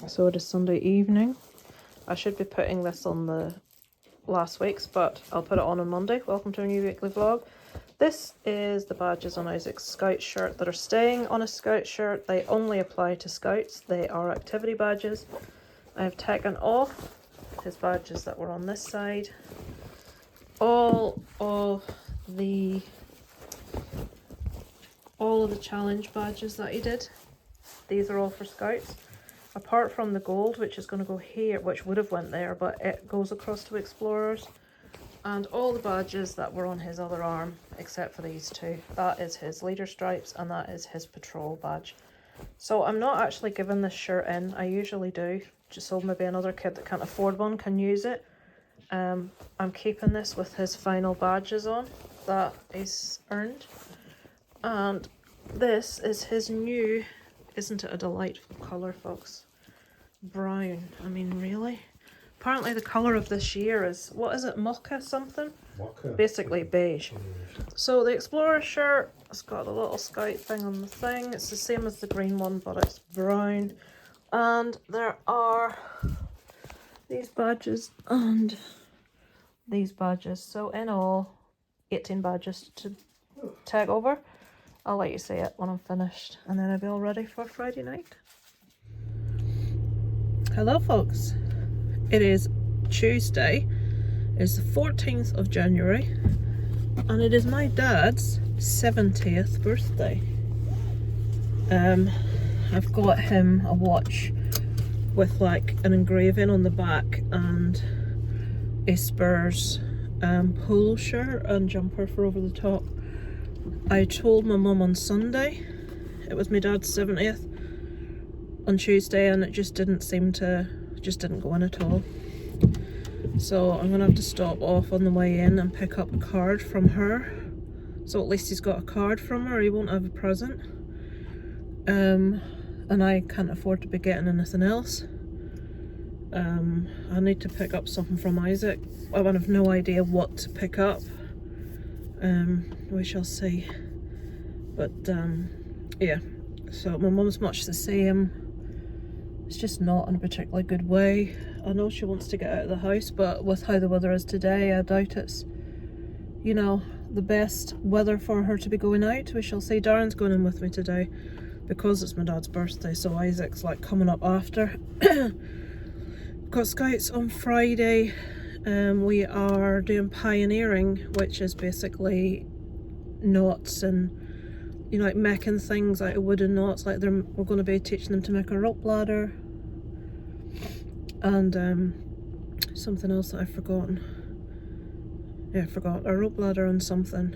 So it is Sunday evening. I should be putting this on the last week's, but I'll put it on Monday. Welcome to a new weekly vlog. This is the badges on Isaac's scout shirt that are staying on a scout shirt. They only apply to scouts. They are activity badges. I have taken off his badges that were on this side. All of the challenge badges that he did. These are all for scouts. Apart from the gold, which is going to go here, which would have went there, but it goes across to explorers. And all the badges that were on his other arm, except for these two. That is his leader stripes and that is his patrol badge. So I'm not actually giving this shirt in. I usually do, just so maybe another kid that can't afford one can use it. I'm keeping this with his final badges on that he's earned. And this is his new, isn't it a delightful colour, folks? Brown. I mean, really? Apparently the colour of this year is, what is it, mocha something? Mocha. Basically beige. So the Explorer shirt, it's got a little scout thing on the thing. It's the same as the green one, but it's brown. And there are these badges and these badges. So in all, 18 badges to tag over. I'll let you see it when I'm finished, and then I'll be all ready for Friday night. Hello folks, it is Tuesday, it's the 14th of January, and it is my dad's 70th birthday. I've got him a watch with like an engraving on the back and a Spurs polo shirt and jumper for over the top. I told my mum on Sunday it was my dad's 70th on Tuesday, and it just didn't go in at all. So I'm gonna have to stop off on the way in and pick up a card from her. So at least he's got a card from her, he won't have a present. And I can't afford to be getting anything else. I need to pick up something from Isaac. I have no idea what to pick up. We shall see. But yeah, so my mum's much the same. It's just not in a particularly good way. I know she wants to get out of the house, but with how the weather is today, I doubt it's, you know, the best weather for her to be going out. We shall see. Darren's going in with me today because it's my dad's birthday, so Isaac's like coming up after. Got scouts on Friday. We are doing pioneering, which is basically knots and, you know, like making things out of wooden knots. Like we're going to be teaching them to make a rope ladder and something else that I've forgotten. Yeah, I forgot. A rope ladder and something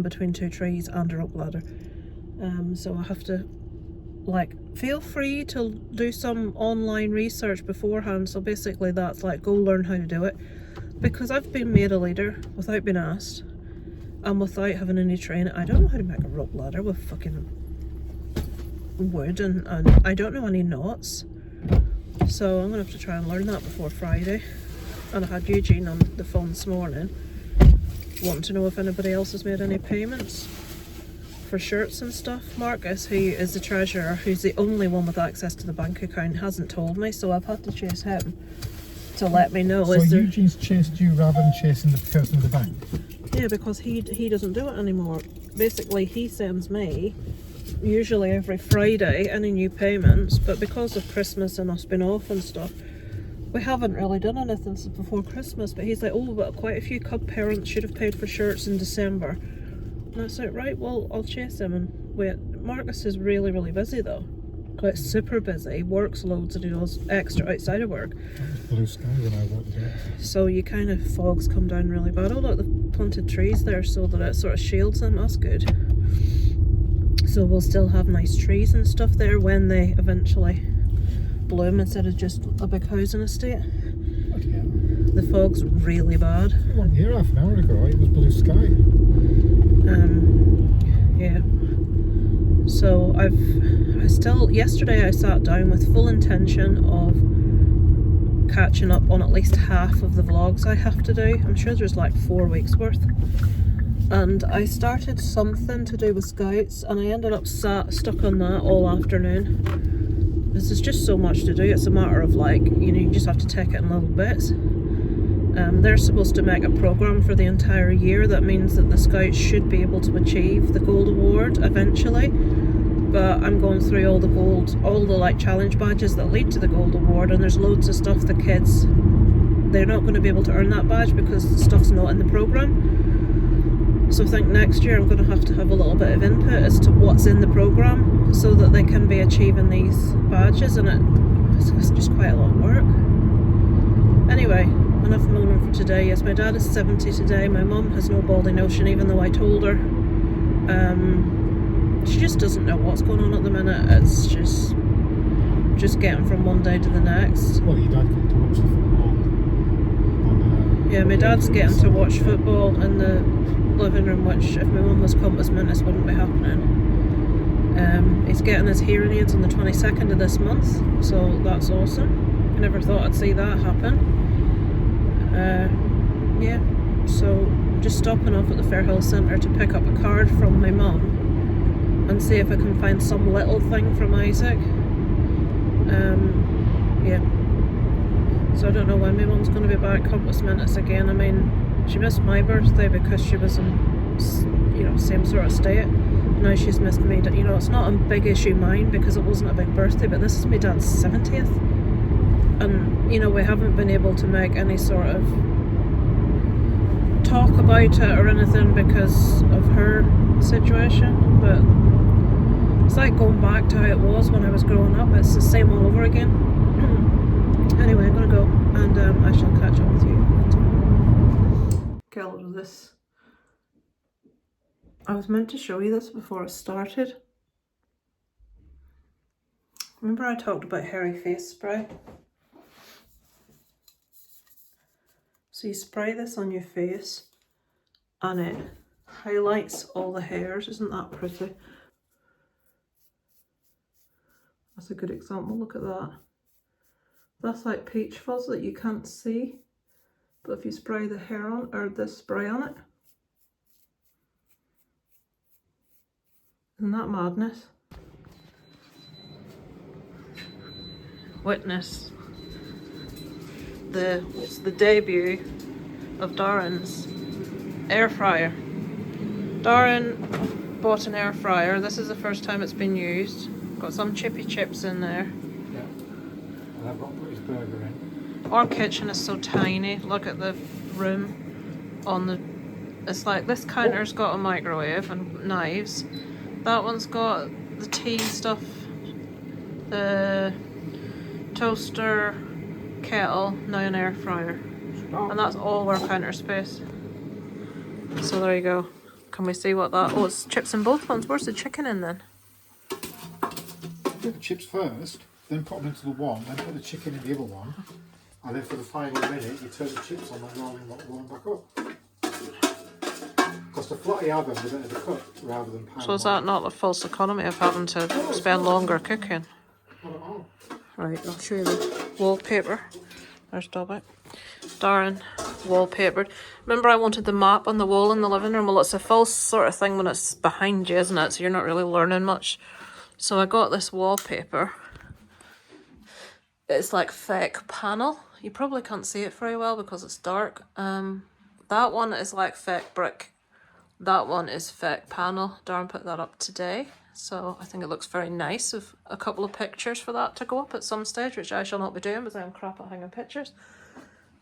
between two trees and a rope ladder. So I have to, like, feel free to do some online research beforehand. So basically that's like, go learn how to do it, because I've been made a leader without being asked and without having any training. I don't know how to make a rope ladder with fucking wood, and I don't know any knots, so I'm gonna have to try and learn that before Friday. And I had Eugene on the phone this morning wanting to know if anybody else has made any payments for shirts and stuff. Marcus, who is the treasurer, who's the only one with access to the bank account, hasn't told me, so I've had to chase him to let me know. So Eugene's chased you rather than chasing the person in the bank? Yeah, because he doesn't do it anymore. Basically, he sends me, usually every Friday, any new payments, but because of Christmas and us being off and stuff, we haven't really done anything since before Christmas. But he's like, oh, but quite a few cub parents should have paid for shirts in December. And I said, right, well, I'll chase him and wait. Marcus is really, really busy though. Quite super busy, works loads and he does extra outside of work. That was blue sky when I walked out. So you kind of, fogs come down really bad. Oh look, they've planted trees there so that it sort of shields them, that's good. So we'll still have nice trees and stuff there when they eventually bloom instead of just a big housing estate. Bloody hell. The fog's really bad. I wasn't here half an hour ago, it was blue sky. Yeah. So yesterday I sat down with full intention of catching up on at least half of the vlogs I have to do. I'm sure there's like 4 weeks worth. and I started something to do with Scouts, and I ended up stuck on that all afternoon. There's just so much to do. It's a matter of like, you just have to take it in little bits. They're supposed to make a programme for the entire year. That means that the Scouts should be able to achieve the Gold Award eventually. But I'm going through all the like challenge badges that lead to the Gold Award, and there's loads of stuff the kids, they're not going to be able to earn that badge because the stuff's not in the programme. So I think next year I'm going to have a little bit of input as to what's in the programme so that they can be achieving these badges, and it's just quite a lot of work. Anyway, enough moaning for today. Yes, my dad is 70 today. My mum has no baldy notion, even though I told her. She just doesn't know what's going on at the minute. It's just getting from one day to the next. Well, your dad got to watch the football. Yeah, my dad's getting to watch football in the living room, which if my mum was compass minutes wouldn't be happening. He's getting his hearing aids on the 22nd of this month, so that's awesome. I never thought I'd see that happen. Yeah, so just stopping off at the Fairhill Centre to pick up a card from my mum and see if I can find some little thing from Isaac. Yeah. So I don't know when my mum's going to be back compass minutes again. I mean, she missed my birthday because she was in, same sort of state. Now she's missed me. It's not a big issue mine because it wasn't a big birthday, but this is my dad's 70th. And, we haven't been able to make any sort of talk about it or anything because of her situation, but it's like going back to how it was when I was growing up. It's the same all over again. Anyway, I'm gonna go, and I shall catch up with you later. Okay, I'll do this. I was meant to show you this before I started. Remember I talked about hairy face spray? So you spray this on your face and it highlights all the hairs. Isn't that pretty? That's a good example. Look at that. That's like peach fuzz that you can't see, but if you spray the hair on, or this spray on it, isn't that madness? Witness the debut of Darren's air fryer. Darren bought an air fryer. This is the first time it's been used. Got some chippy chips in there. Yeah. And I've got to put his burger in. Our kitchen is so tiny. Look at the room on the... It's like this counter's got a microwave and knives. That one's got the tea stuff, the toaster, kettle, now an air fryer. And that's all our counter space. So there you go. Can we see what that... Oh, it's chips in both ones. Where's the chicken in then? Do the chips first, then put them into the one, then put the chicken in the other one, and then for the final minute you turn the chips on and roll them back up. Because the flatty oven, they're better to cook rather than pan. So is that not the false economy of having to spend longer cooking? Not at all. Right, I'll show you the wallpaper. There's Dobby. Darren wallpapered. Remember I wanted the map on the wall in the living room? Well, it's a false sort of thing when it's behind you, isn't it? So you're not really learning much. So I got this wallpaper. It's like fake panel. You probably can't see it very well because it's dark. That one is like fake brick. That one is fake panel. Darren put that up today. So I think it looks very nice. With a couple of pictures for that to go up at some stage, which I shall not be doing because I'm crap at hanging pictures.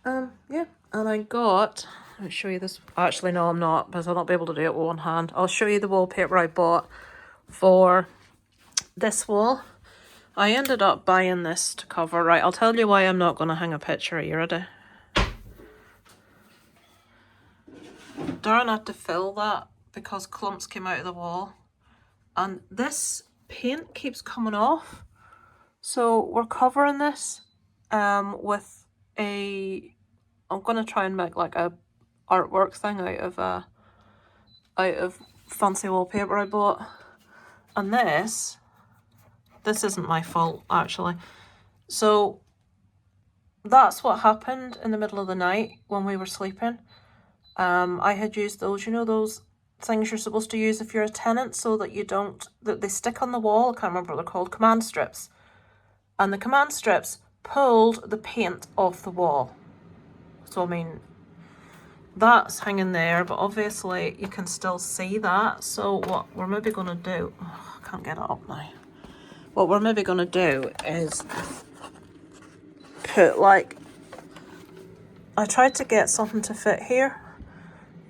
Yeah, and I got, let me show you this. Actually, no, I'm not, because I'll not be able to do it with one hand. I'll show you the wallpaper I bought for this wall. I ended up buying this to cover. Right, I'll tell you why I'm not going to hang a picture. Are you ready? Darren had to fill that because clumps came out of the wall. And this paint keeps coming off. So we're covering this with a... I'm going to try and make like a artwork thing out of fancy wallpaper I bought. And this isn't my fault, actually. So that's what happened in the middle of the night when we were sleeping. I had used those, you know, those things you're supposed to use if you're a tenant so that you don't, that they stick on the wall. I can't remember what they're called, command strips. And the command strips pulled the paint off the wall. So I mean, that's hanging there, but obviously you can still see that. So what we're maybe going to do, oh, I can't get it up now. What we're maybe going to do is put like, I tried to get something to fit here,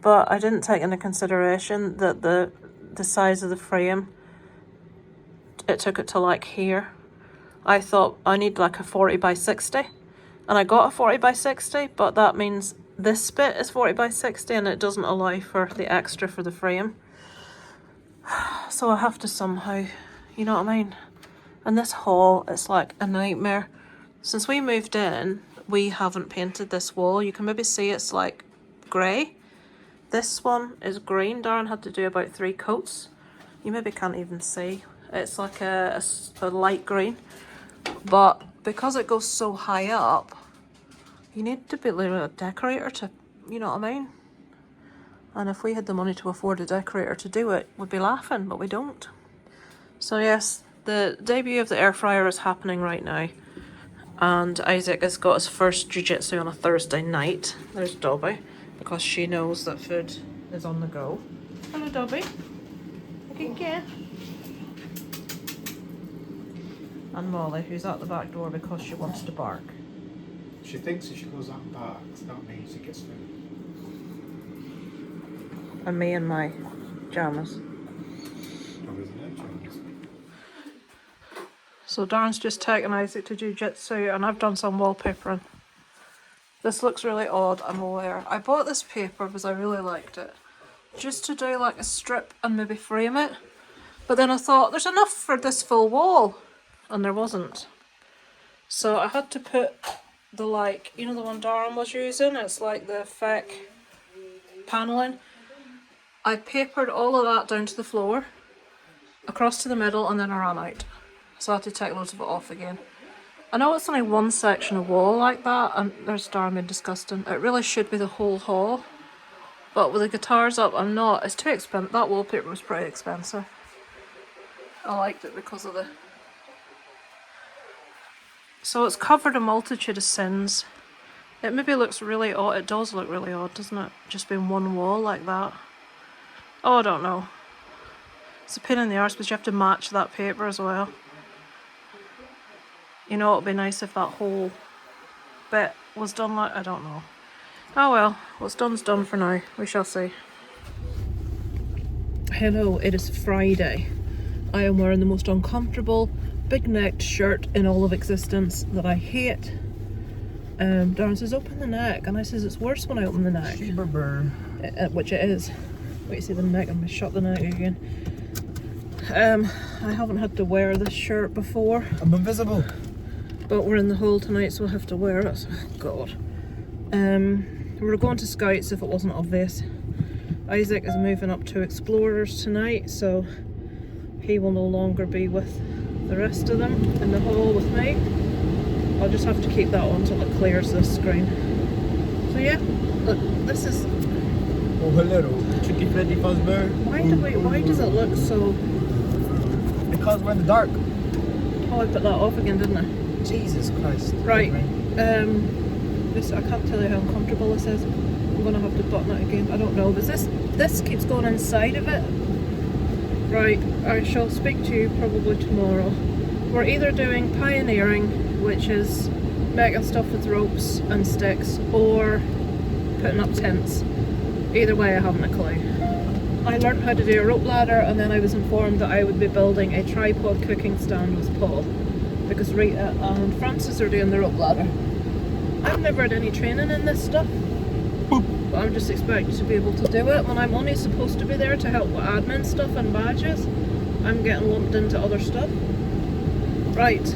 but I didn't take into consideration that the size of the frame, it took it to like here. I thought I need like a 40 by 60, and I got a 40 by 60, but that means this bit is 40 by 60 and it doesn't allow for the extra for the frame. So I have to somehow, you know what I mean? And this hall, it's like a nightmare. Since we moved in, we haven't painted this wall. You can maybe see it's like grey. This one is green. Darren had to do about 3 coats. You maybe can't even see. It's like a light green. But because it goes so high up, you need to be like a decorator to, you know what I mean? And if we had the money to afford a decorator to do it, we'd be laughing, but we don't. So yes, the debut of the air fryer is happening right now. And Isaac has got his first jiu-jitsu on a Thursday night. There's Dobby, because she knows that food is on the go. Hello, Dobby. Okay. And Molly, who's at the back door because she wants to bark. She thinks if she goes out and barks, that means she gets food. And me in my pyjamas. So Darren's just taken Isaac to jiu-jitsu and I've done some wallpapering. This looks really odd, I'm aware. I bought this paper because I really liked it. Just to do like a strip and maybe frame it. But then I thought, there's enough for this full wall. And there wasn't. So I had to put the like, you know the one Darren was using? It's like the fake panelling. I papered all of that down to the floor, across to the middle, and then I ran out. So I had to take loads of it off again. I know it's only one section of wall like that, and there's Darren being disgusting. It really should be the whole hall. But with the guitars up, I'm not. It's too expensive. That wallpaper was pretty expensive. I liked it because of the... So it's covered a multitude of sins. It maybe looks really odd. It does look really odd, doesn't it? Just being one wall like that. Oh, I don't know. It's a pain in the arse because you have to match that paper as well. You know, it would be nice if that whole bit was done like... I don't know. Oh well, what's done's done for now. We shall see. Hello, it is Friday. I am wearing the most uncomfortable big-necked shirt in all of existence that I hate. Darren says, open the neck, and I says, it's worse when I open the neck. Which it is. Wait, see the neck, I'm going to shut the neck again. I haven't had to wear this shirt before. I'm invisible. But we're in the hall tonight, so I have to wear it. Oh, God. We were going to Scouts if it wasn't obvious. Isaac is moving up to Explorers tonight, so he will no longer be with the rest of them in the hall with me. I'll just have to keep that on until it clears this screen. So yeah, look, this is... Oh hello, Chicky Freddy Fazbear. Why does it look so... Because we're in the dark. Oh, I put that off again, didn't I? Jesus Christ. Right, this, I can't tell you how uncomfortable this is. I'm gonna have to button it again. I don't know, but this keeps going inside of it. Right, I shall speak to you probably tomorrow. We're either doing pioneering, which is making stuff with ropes and sticks, or putting up tents. Either way, I haven't a clue. I learned how to do a rope ladder, and then I was informed that I would be building a tripod cooking stand with Paul, because Rita and Francis are doing the rope ladder. I've never had any training in this stuff. But I'm just expected to be able to do it when I'm only supposed to be there to help with admin stuff and badges. I'm getting lumped into other stuff. Right.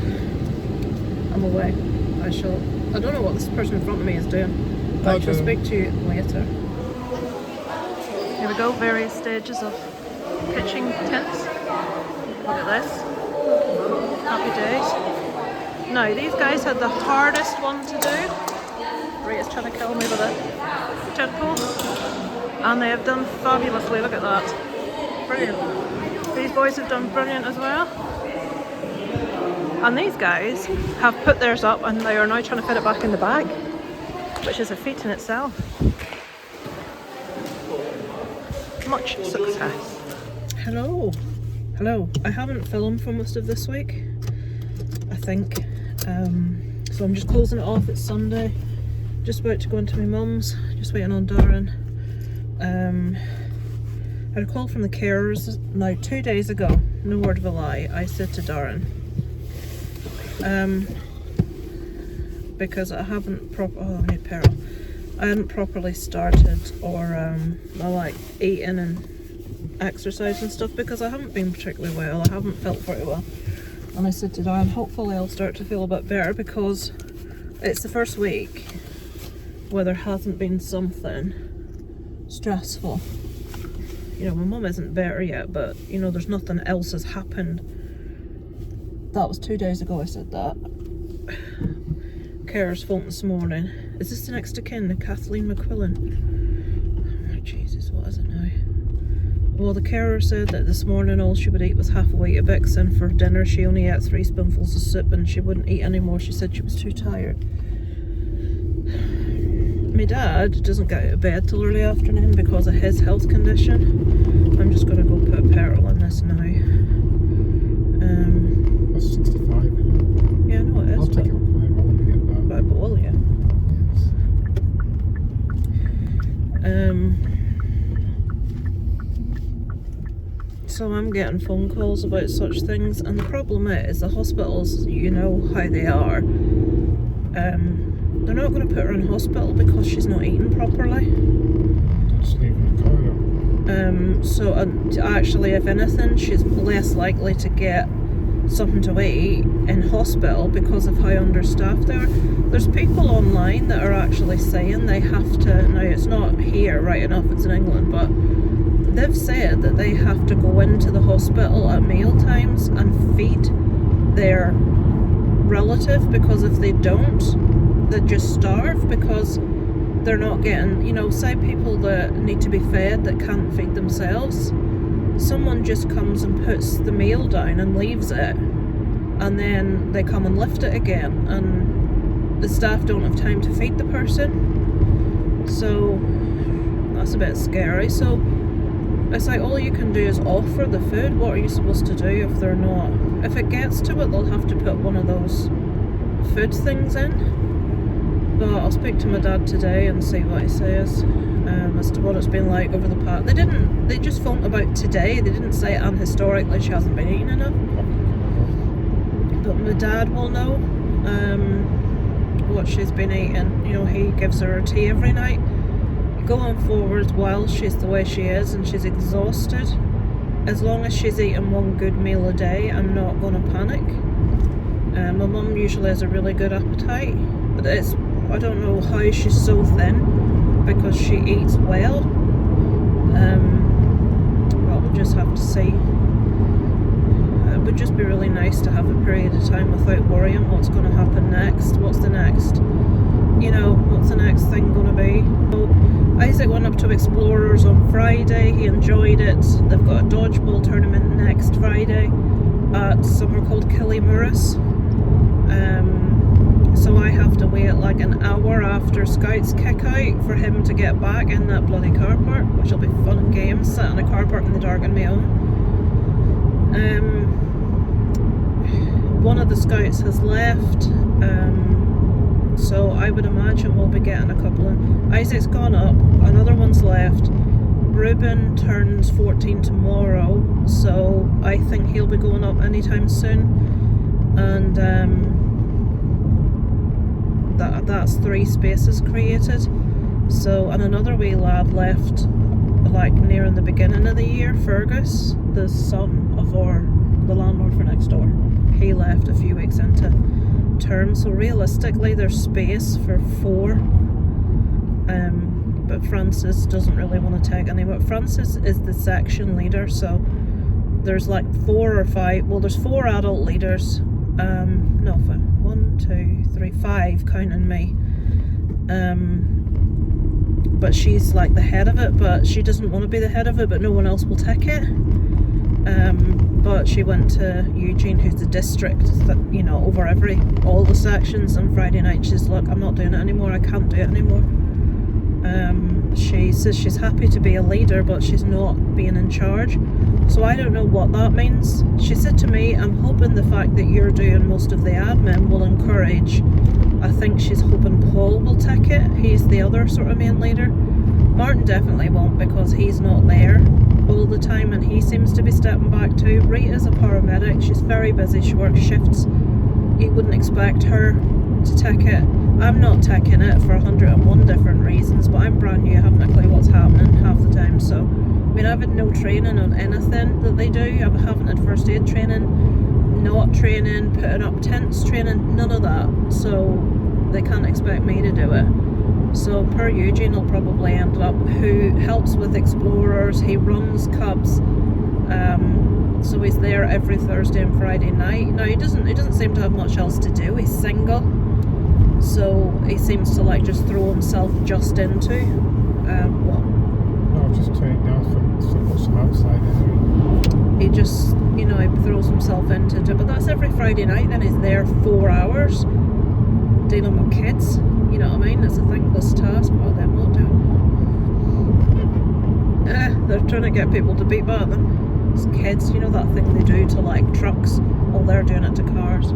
I'm away. I don't know what this person in front of me is doing. I shall speak to you later. Here we go, various stages of pitching tents. Look at this. Happy days. Now, these guys had the hardest one to do. Rita's trying to kill me with a tent pole. And they have done fabulously, look at that. Brilliant. These boys have done brilliant as well. And these guys have put theirs up and they are now trying to fit it back in the bag, which is a feat in itself. Much success. Hello. Hello. I haven't filmed for most of this week, I think. So I'm just closing it off. It's Sunday. Just about to go into my mum's. Just waiting on Darren. I had a call from the carers now 2 days ago. No word of a lie. I said to Darren, because I haven't I hadn't properly started or eating and exercise and stuff because I haven't been particularly well. I haven't felt very well. And I said to Darren, hopefully I'll start to feel a bit better because it's the first week where there hasn't been something stressful. You know, my mum isn't better yet, but you know, there's nothing else has happened. That was 2 days ago I said that. Carer's phone this morning. Is this the next of kin, Kathleen McQuillan? Oh my Jesus, what is it now? Well, the carer said that this morning all she would eat was half a week of Vixen. For dinner she only ate 3 spoonfuls of soup and she wouldn't eat anymore. She said she was too tired. My dad doesn't get out of bed till early afternoon because of his health condition. I'm just going to go put petrol in this now. That's 65, isn't it? Yeah, I know it is. I'll take it up later on when we get back. But will you? So I'm getting phone calls about such things, and the problem is the hospitals, you know how they are. They're not going to put her in hospital because she's not eating properly. Just leave her in the corridor. So actually, if anything, she's less likely to get something to eat in hospital because of how understaffed they are. There's people online that are actually saying they have to, now it's not here right enough, it's in England, but they've said that they have to go into the hospital at meal times and feed their relative, because if they don't, they just starve because they're not getting, you know, say people that need to be fed that can't feed themselves. Someone just comes and puts the meal down and leaves it, and then they come and lift it again, and the staff don't have time to feed the person. So that's a bit scary. So it's like all you can do is offer the food. What are you supposed to do if they're not? If it gets to it, they'll have to put one of those food things in. But I'll speak to my dad today and see what he says as to what it's been like over the past. They just phoned about today. They didn't say, and historically she hasn't been eating enough. But my dad will know what she's been eating. You know, he gives her tea every night. Going forward, while she's the way she is and she's exhausted, as long as she's eating one good meal a day, I'm not going to panic. My mum usually has a really good appetite, but I don't know how she's so thin because she eats well. Well, we'll just have to see. It would just be really nice to have a period of time without worrying what's going to happen next. What's the next? You know, what's the next thing going to be? So, Isaac went up to Explorers on Friday. He enjoyed it. They've got a dodgeball tournament next Friday at somewhere called Killymuris. So I have to wait like an hour after Scouts kick out for him to get back in that bloody car park, which will be fun and games, sat in a car park in the dark on my own. One of the Scouts has left, so I would imagine we'll be getting a couple of... Isaac's gone up, another one's left. Ruben turns 14 tomorrow, so I think he'll be going up anytime soon. And that's 3 spaces created. So, and another wee lad left like near in the beginning of the year, Fergus, the son of the landlord for next door. He left a few weeks into term, so realistically there's space for 4. But Francis doesn't really want to take any. But Francis is the section leader, so there's like 4 or 5. Well, there's 4 adult leaders. No, 1, 2, 3, 5, counting me. but she's like the head of it, but she doesn't want to be the head of it, but no one else will take it. But she went to Eugene, who's the district that, you know, over all the sections, on Friday night. She's like, I'm not doing it anymore, I can't do it anymore. She says she's happy to be a leader, but she's not being in charge. So I don't know what that means. She said to me, I'm hoping the fact that you're doing most of the admin will encourage, I think she's hoping Paul will take it. He's the other sort of main leader. Martin definitely won't, because he's not there all the time and he seems to be stepping back too. Rita's a paramedic, she's very busy, she works shifts. You wouldn't expect her to take it. I'm not taking it for 101 different reasons, but I'm brand new, I haven't a clue what's happening half the time. So, I mean, I've had no training on anything that they do. I haven't had first aid training, not training, putting up tents training, none of that. So they can't expect me to do it. So per Eugene will probably end up, who helps with explorers, he runs Cubs. So he's there every Thursday and Friday night. Now he doesn't seem to have much else to do. He's single, so he seems to like just throw himself just into what? No, just turn it down for some outside anyway. He just, you know, he throws himself into it. But that's every Friday night. Then he's there 4 hours dealing with kids. You know what I mean? It's a thankless task. What are them not doing? They're trying to get people to beat by them. It's kids, you know that thing they do to like trucks? Well, they're doing it to cars.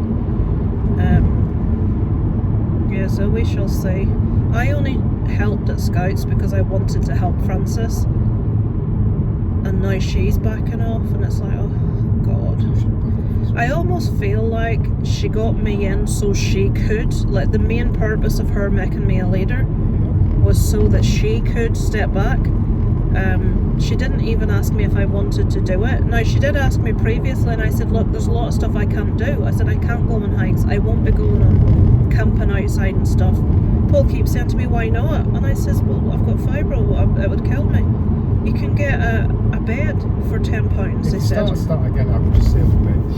Yeah, so we shall see. I only helped at Scouts because I wanted to help Frances. And now she's backing off and it's like, oh God. I almost feel like she got me in so she could, like the main purpose of her making me a leader was so that she could step back. She didn't even ask me if I wanted to do it. Now she did ask me previously and I said, look, there's a lot of stuff I can't do. I said, I can't go on hikes, I won't be going on camping outside and stuff. Paul keeps saying to me, why not? And I says, well, I've got fibro, it would kill me. You can get a bed for £10, they said. Start again, I would just say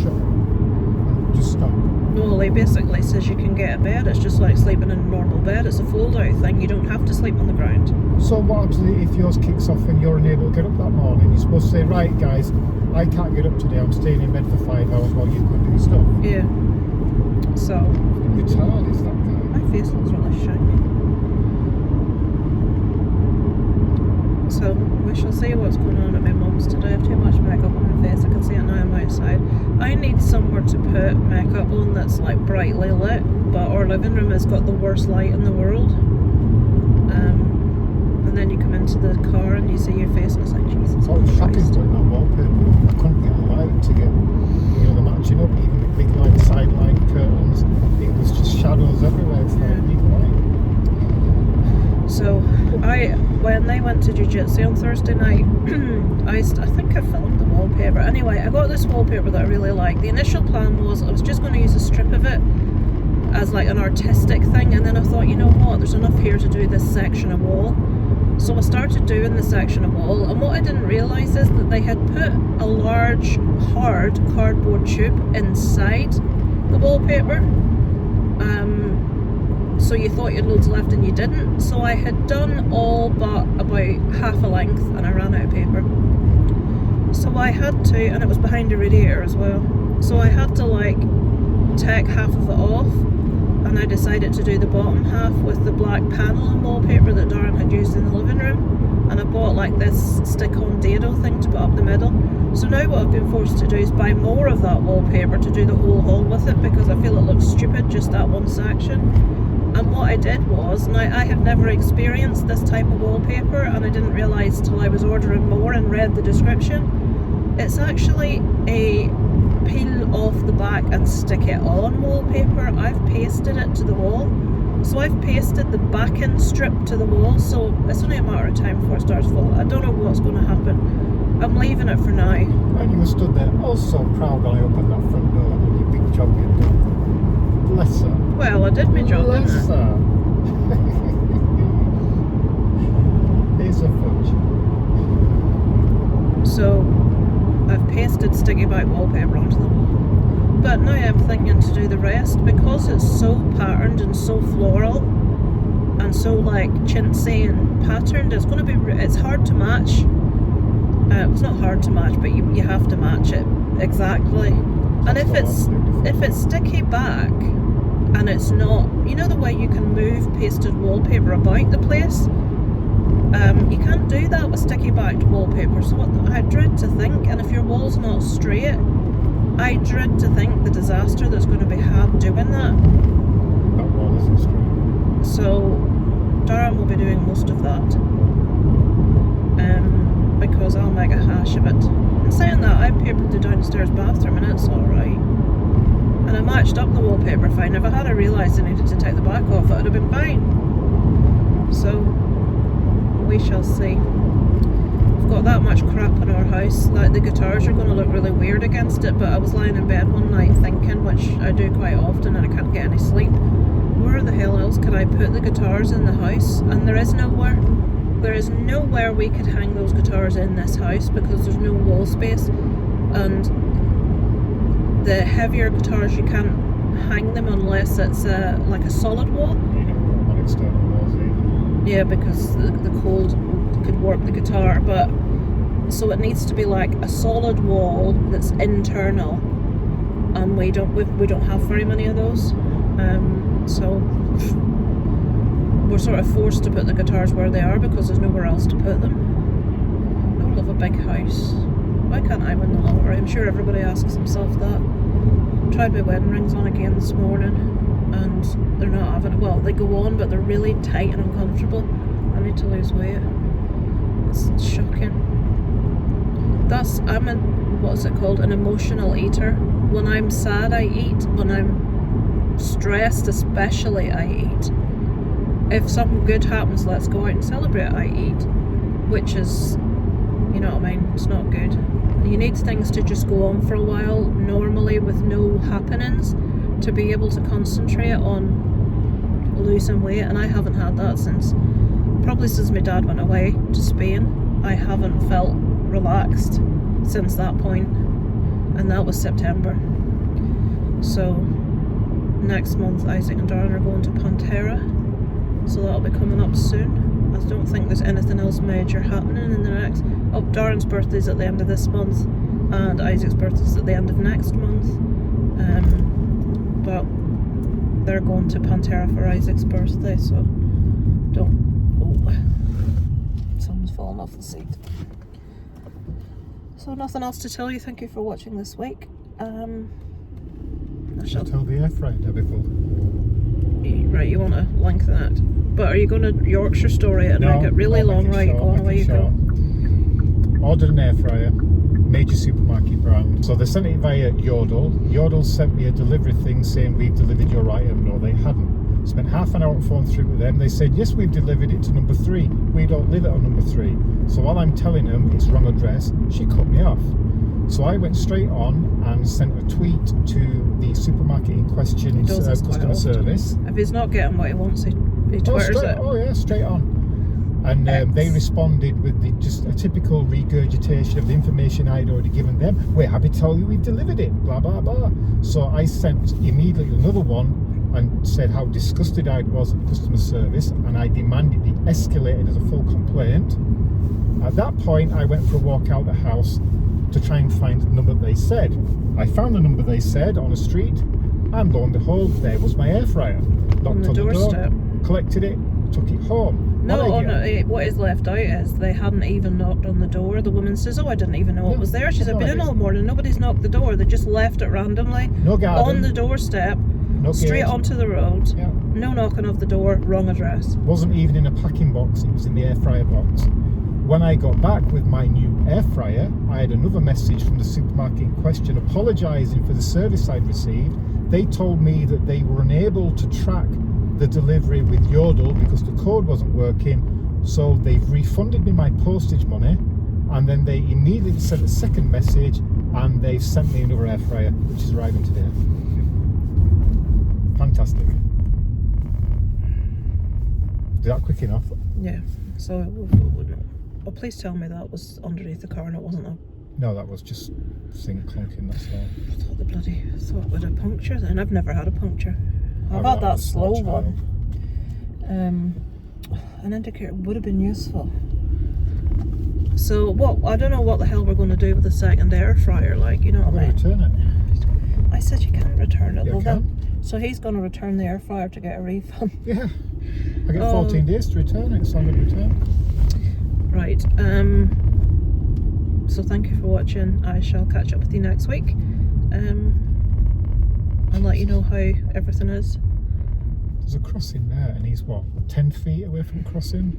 shut and just stop. No, he basically says you can get a bed. It's just like sleeping in a normal bed. It's a fold-out thing. You don't have to sleep on the ground. So what happens if yours kicks off and you're unable to get up that morning? You're supposed to say, right guys, I can't get up today, I'm staying in bed for 5 hours while you go do stuff. Yeah. So. You're tired, is that guy? My face looks really shiny. So we shall see what's going on at my mum's today. I have too much makeup on my face. I can see it now I'm outside. I need somewhere to put makeup on that's like brightly lit, but our living room has got the worst light in the world. And then you come into the car and you see your face and it's like, Jesus. So it's shocking doing that wallpaper. I couldn't get a light to get, you know, the matching up, even the big light, side light, curtains. It was just shadows everywhere. It's like big light. So when they went to jiu-jitsu on Thursday night, I think I filmed the wallpaper. Anyway, I got this wallpaper that I really like. The initial plan was I was just going to use a strip of it as like an artistic thing, and then I thought, you know what, there's enough here to do this section of wall. So I started doing the section of wall, and what I didn't realise is that they had put a large, hard cardboard tube inside the wallpaper. So you thought you had loads left and you didn't. So I had done all but about half a length and I ran out of paper. So I had to, and it was behind a radiator as well, so I had to like take half of it off, and I decided to do the bottom half with the black paneling wallpaper that Darren had used in the living room, and I bought like this stick-on dado thing to put up the middle. So now what I've been forced to do is buy more of that wallpaper to do the whole hall with it, because I feel it looks stupid just that one section. And what I did was, now I have never experienced this type of wallpaper, and I didn't realise till I was ordering more and read the description, it's actually a peel off the back and stick it on wallpaper. I've pasted it to the wall. So I've pasted the backing strip to the wall, so it's only a matter of time before it starts falling. I don't know what's going to happen. I'm leaving it for now. And you were stood there, oh so proud I opened that front door and your big job you done. Bless her. Well, I did my job, didn't I? Bless her. Here's a fudge. So I've pasted sticky back wallpaper onto the wall. But now I'm thinking to do the rest, because it's so patterned and so floral, and so like chintzy and patterned, it's going to be, it's hard to match. It's not hard to match, but you have to match it exactly. And if it's sticky back and it's not, you know the way you can move pasted wallpaper about the place, you can't do that with sticky backed wallpaper. So what I dread to think, and if your wall's not straight, I dread to think the disaster that's going to be had doing that. That wall isn't straight. So Darren will be doing most of that, because I'll make a hash of it. And saying that, I papered the downstairs bathroom and it's alright. And I matched up the wallpaper fine. If I had realised I needed to take the back off, it would have been fine. So we shall see. We've got that much crap in our house, like the guitars are going to look really weird against it, but I was lying in bed one night thinking, which I do quite often and I can't get any sleep, where the hell else could I put the guitars in the house? And there is nowhere. There is nowhere we could hang those guitars in this house because there's no wall space, and the heavier guitars you can't hang them unless it's like a solid wall. You don't want external walls either. Yeah, because the cold could warp the guitar, but so it needs to be like a solid wall that's internal, and we don't have very many of those, so we're sort of forced to put the guitars where they are because there's nowhere else to put them. I love a big house. Why can't I win the lottery? I'm sure everybody asks themselves that. Tried my wedding rings on again this morning and they're not having it. Well, they go on, but they're really tight and uncomfortable. I need to lose weight. It's shocking. I'm what's it called? An emotional eater. When I'm sad, I eat. When I'm stressed, especially, I eat. If something good happens, let's go out and celebrate, I eat. Which is, you know what I mean, it's not good. You need things to just go on for a while, normally with no happenings, to be able to concentrate on losing weight, and I haven't had that probably since my dad went away to Spain. I haven't felt relaxed since that point, and that was September. So next month Isaac and Darren are going to Pantera, so that'll be coming up soon. I don't think there's anything else major happening in the next. Oh, Darren's birthday's at the end of this month and Isaac's birthday's at the end of next month, but they're going to Pantera for Isaac's birthday, so someone's fallen off the seat. So nothing else to tell you. Thank you for watching this week. I shall tell the air fryer difficult. Right, you want to lengthen it, but are you going to Yorkshire story it and make it really long? Right, go on, away you go. Ordered an air fryer, major supermarket brand. So they sent it via Yodel. Yodel sent me a delivery thing saying we've delivered your item. No, they hadn't. Spent half an hour on the phone through with them. They said yes, we've delivered it to number 3. We don't live it on number 3. So while I'm telling them it's wrong address, she cut me off. So I went straight on and sent a tweet to the supermarket in question, customer service. If he's not getting what he wants, he twitters it. Oh yeah, straight on. And they responded with just a typical regurgitation of the information I'd already given them. We're happy to tell you we've delivered it, blah, blah, blah. So I sent immediately another one and said how disgusted I was at customer service, and I demanded it escalated as a full complaint. At that point, I went for a walk out the house to try and find the number they said. I found the number they said on a street, and lo and behold, there was my air fryer. Knocked on the doorstep, collected it, took it home. What is left out is they hadn't even knocked on the door. The woman says, "Oh, I didn't even know it was there." She said, "I've been in all morning. Nobody's knocked the door. They just left it randomly on the doorstep, straight onto the road. Yeah. No knocking of the door. Wrong address. Wasn't even in a packing box. It was in the air fryer box." When I got back with my new air fryer, I had another message from the supermarket in question apologising for the service I'd received. They told me that they were unable to track the delivery with Yodel because the code wasn't working, so they've refunded me my postage money, and then they immediately sent a second message and they've sent me another air fryer, which is arriving today. Fantastic. Is that quick enough? Yeah, so oh, please tell me that was underneath the car and it wasn't a... No, that was just sink clunking, that's all. I thought it would have punctured then. I've never had a puncture. I've had that slow one. An indicator would have been useful. So what? I don't know what the hell we're going to do with the second air fryer. Like, you know I'm what I going to mean? return it. I said you can't return it. You Well, can. then, so he's going to return the air fryer to get a refund. Yeah. I get 14 days to return it, so I'm going to return it. Right. So thank you for watching. I shall catch up with you next week. And let you know how everything is. There's a crossing there, and he's what, 10 feet away from crossing?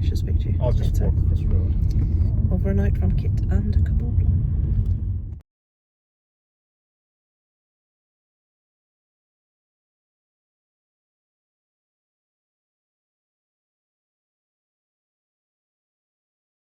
I should speak to you. I'll just later. walk across the road. Over and out from Kit and Kabobla.